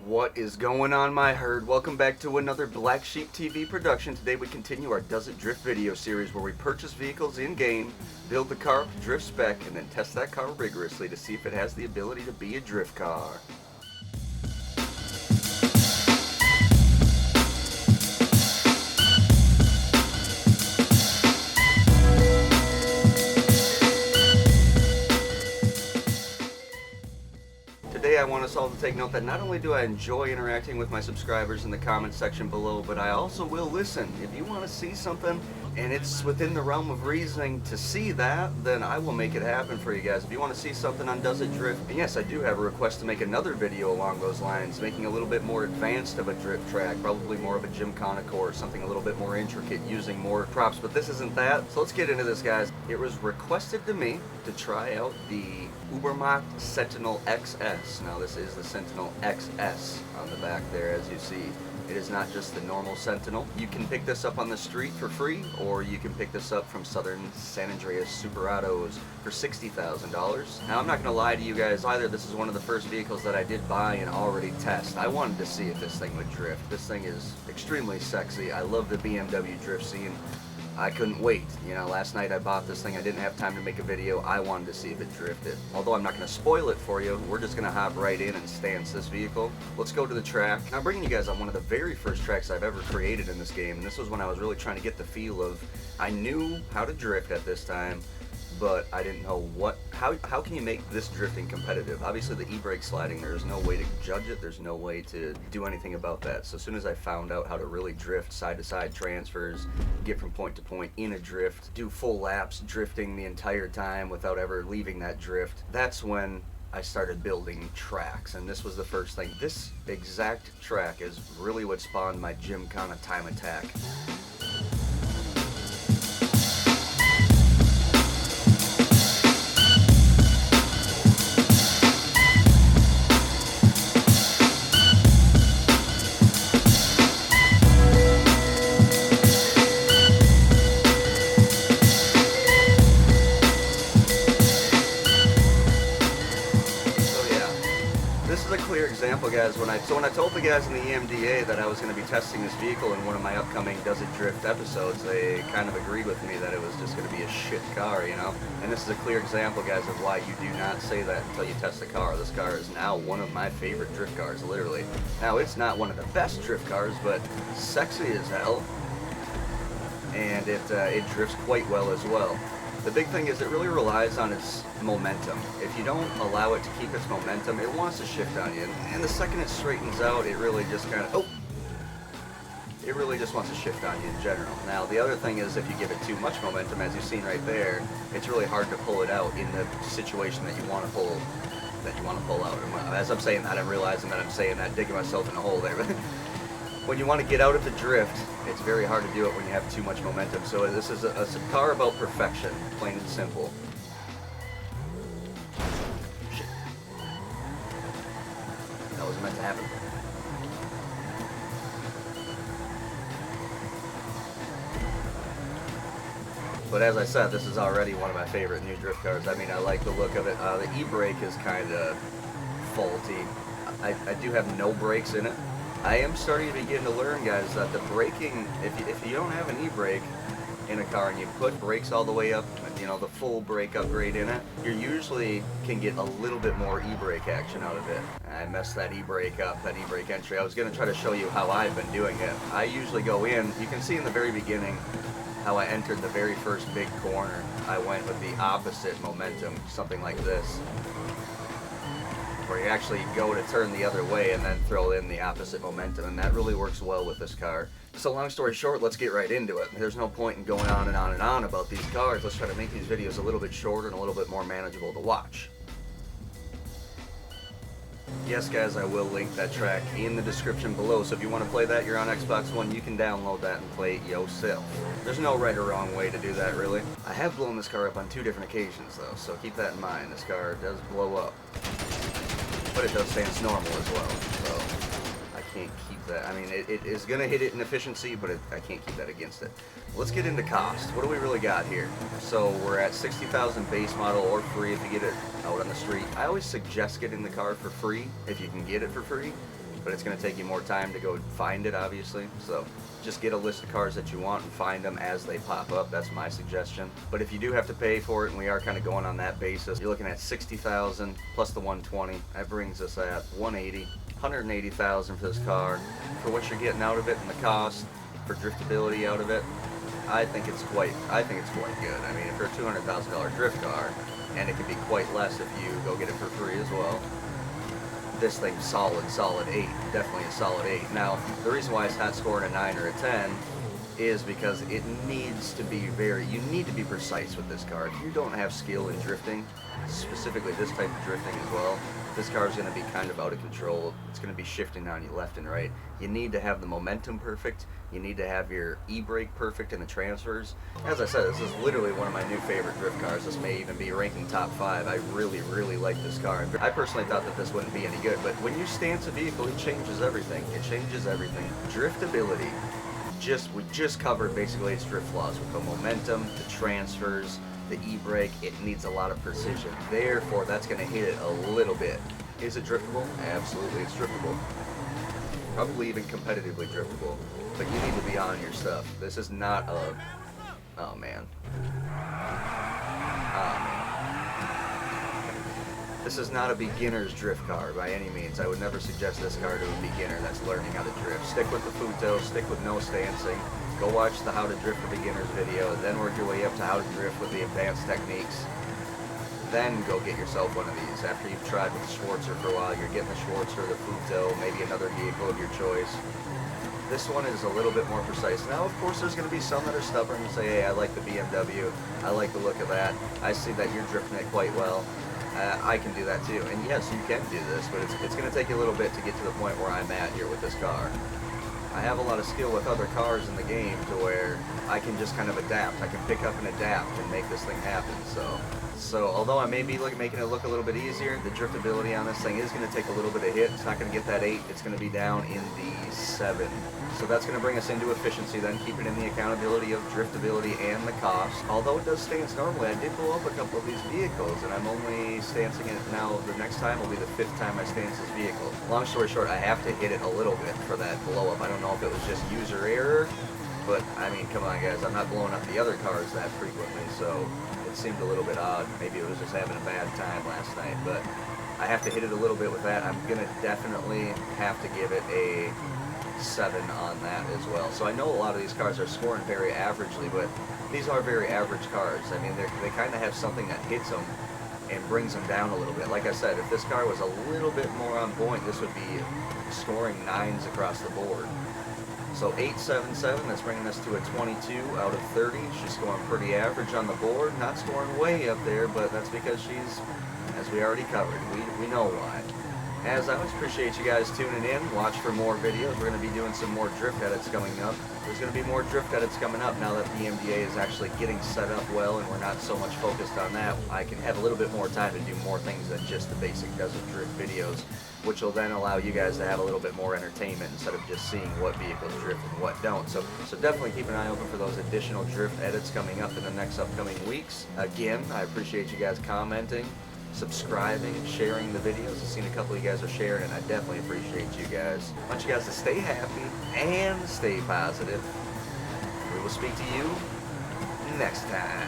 What is going on, my herd? Welcome back to another Black Sheep TV production. Today we continue our Does It Drift video series where we purchase vehicles in-game, build the car up to drift spec, and then test that car rigorously to see if it has the ability to be a drift car. Today I want us all to take note that not only do I enjoy interacting with my subscribers in the comments section below, but I also will listen. If you want to see something and it's within the realm of reasoning to see that, then I will make it happen for you guys. If you want to see something on Does It Drift, and yes, I do have a request to make another video along those lines, making a little bit more advanced of a drift track, probably more of a Gymkhana course, something a little bit more intricate using more props, but this isn't that. So let's get into this, guys. It was requested to me to try out the Ubermacht Sentinel XS. Now this is the Sentinel XS on the back there, as you see. It is not just the normal Sentinel. You can pick this up on the street for free, or you can pick this up from Southern San Andreas Super Autos for $60,000. Now I'm not going to lie to you guys either, this is one of the first vehicles that I did buy and already test. I wanted to see if this thing would drift. This thing is extremely sexy. I love the BMW drift scene. I couldn't wait. You know, last night I bought this thing. I didn't have time to make a video. I wanted to see if it drifted. Although I'm not going to spoil it for you, we're just going to hop right in and stance this vehicle. Let's go to the track. I'm bringing you guys on one of the very first tracks I've ever created in this game. And this was when I was really trying to get the feel of, I knew how to drift at this time, but I didn't know how can you make this drifting competitive. Obviously the e-brake sliding, there is no way to judge it, there's no way to do anything about that. So as soon as I found out how to really drift side to side transfers, get from point to point in a drift, do full laps drifting the entire time without ever leaving that drift, that's when I started building tracks, and this was the first thing. This exact track is really what spawned my Gymkhana time attack. Example, guys, when I told the guys in the EMDA that I was going to be testing this vehicle in one of my upcoming Does It Drift episodes, they kind of agreed with me that it was just going to be a shit car, you know? And this is a clear example, guys, of why you do not say that until you test the car. This car is now one of my favorite drift cars, literally. Now, it's not one of the best drift cars, but sexy as hell, and it drifts quite well as well. The big thing is it really relies on its momentum. If you don't allow it to keep its momentum, it wants to shift on you. And the second it straightens out, it really just kind of, it really just wants to shift on you in general. Now, the other thing is if you give it too much momentum, as you've seen right there, it's really hard to pull it out in the situation that you want to pull out. And as I'm saying that, I'm realizing that I'm saying that, digging myself in a hole there. When you want to get out of the drift, it's very hard to do it when you have too much momentum. So this is a car about perfection, plain and simple. Shit. That wasn't meant to happen. But as I said, this is already one of my favorite new drift cars. I mean, I like the look of it. The e-brake is kind of faulty. I do have no brakes in it. I am starting to begin to learn, guys, that the braking, if you don't have an e-brake in a car and you put brakes all the way up, you know, the full brake upgrade in it, you usually can get a little bit more e-brake action out of it. I messed that e-brake up, that e-brake entry. I was going to try to show you how I've been doing it. I usually go in, you can see in the very beginning how I entered the very first big corner. I went with the opposite momentum, something like this, where you actually go to turn the other way and then throw in the opposite momentum, and that really works well with this car. So long story short, let's get right into it. There's no point in going on and on and on about these cars. Let's try to make these videos a little bit shorter and a little bit more manageable to watch. Yes, guys, I will link that track in the description below, so if you want to play that, you're on Xbox One, you can download that and play it yourself. There's no right or wrong way to do that, really. I have blown this car up on 2 different occasions, though, so keep that in mind. This car does blow up, but it does stance normal as well, so I can't keep that. I mean, it is going to hit it in efficiency, but I can't keep that against it. Let's get into cost. What do we really got here? So we're at 60,000 base model or free if you get it out on the street. I always suggest getting the car for free if you can get it for free. but it's going to take you more time to go find it, obviously. So just get a list of cars that you want and find them as they pop up. That's my suggestion. But if you do have to pay for it, and we are kind of going on that basis, you're looking at $60,000 plus the 120. That brings us at 180, $180,000 for this car. For what you're getting out of it and the cost for driftability out of it, I think it's quite good. I mean, for a $200,000 drift car, and it could be quite less if you go get it for free as well. This thing's solid 8, definitely a solid 8. Now, the reason why it's not scoring a 9 or a 10 is because it needs to be you need to be precise with this car. If you don't have skill in drifting, specifically this type of drifting as well, this car is going to be kind of out of control. It's going to be shifting on you left and right. You need to have the momentum perfect. You need to have your e-brake perfect in the transfers. As I said, this is literally one of my new favorite drift cars. This may even be ranking top 5. I really, really like this car. I personally thought that this wouldn't be any good, but when you stance a vehicle, it changes everything. It changes everything. Driftability, we just covered basically its drift flaws with the momentum, the transfers, the e-brake. It needs a lot of precision. Therefore, that's going to hit it a little bit. Is it driftable? Absolutely, it's driftable. Probably even competitively driftable. But you need to be on your stuff. This is not a... Oh, man. This is not a beginner's drift car by any means. I would never suggest this car to a beginner that's learning how to drift. Stick with the Futo, stick with no stancing. Go watch the How to Drift for Beginners video, then work your way up to How to Drift with the advanced techniques. Then go get yourself one of these. After you've tried with the Schwarzer for a while, you're getting the Schwarzer, the Futo, maybe another vehicle of your choice. This one is a little bit more precise. Now, of course, there's going to be some that are stubborn and say, hey, I like the BMW. I like the look of that. I see that you're drifting it quite well. I can do that too. And yes, you can do this, but it's going to take you a little bit to get to the point where I'm at here with this car. I have a lot of skill with other cars in the game to where I can just kind of adapt. I can pick up and adapt and make this thing happen. So although I may be making it look a little bit easier, the driftability on this thing is going to take a little bit of hit. It's not going to get that 8. It's going to be down in the 7. So that's going to bring us into efficiency, then keeping in the accountability of driftability and the cost. Although it does stance normally, I did blow up a couple of these vehicles, and I'm only stancing it now. The next time will be the 5th time I stance this vehicle. Long story short, I have to hit it a little bit for that blow up. I don't know if it was just user error, but I mean, come on guys, I'm not blowing up the other cars that frequently, so it seemed a little bit odd. Maybe it was just having a bad time last night, but I have to hit it a little bit with that. I'm going to definitely have to give it a 7 on that as well. So I know a lot of these cars are scoring very averagely, but these are very average cars. I mean, they kind of have something that hits them and brings them down a little bit. Like I said, if this car was a little bit more on point, this would be scoring 9s across the board. So 877, that's bringing us to a 22 out of 30. She's scoring pretty average on the board, not scoring way up there, but that's because she's, as we already covered, we know why. As always, appreciate you guys tuning in. Watch for more videos. We're going to be doing some more drift edits coming up. There's going to be more drift edits coming up now that the MDA is actually getting set up well and we're not so much focused on that. I can have a little bit more time to do more things than just the basic desert drift videos, which will then allow you guys to have a little bit more entertainment instead of just seeing what vehicles drift and what don't. So definitely keep an eye open for those additional drift edits coming up in the next upcoming weeks. Again, I appreciate you guys commenting, subscribing, sharing the videos. I've seen a couple of you guys are sharing, and I definitely appreciate you guys. I want you guys to stay happy and stay positive. We will speak to you next time.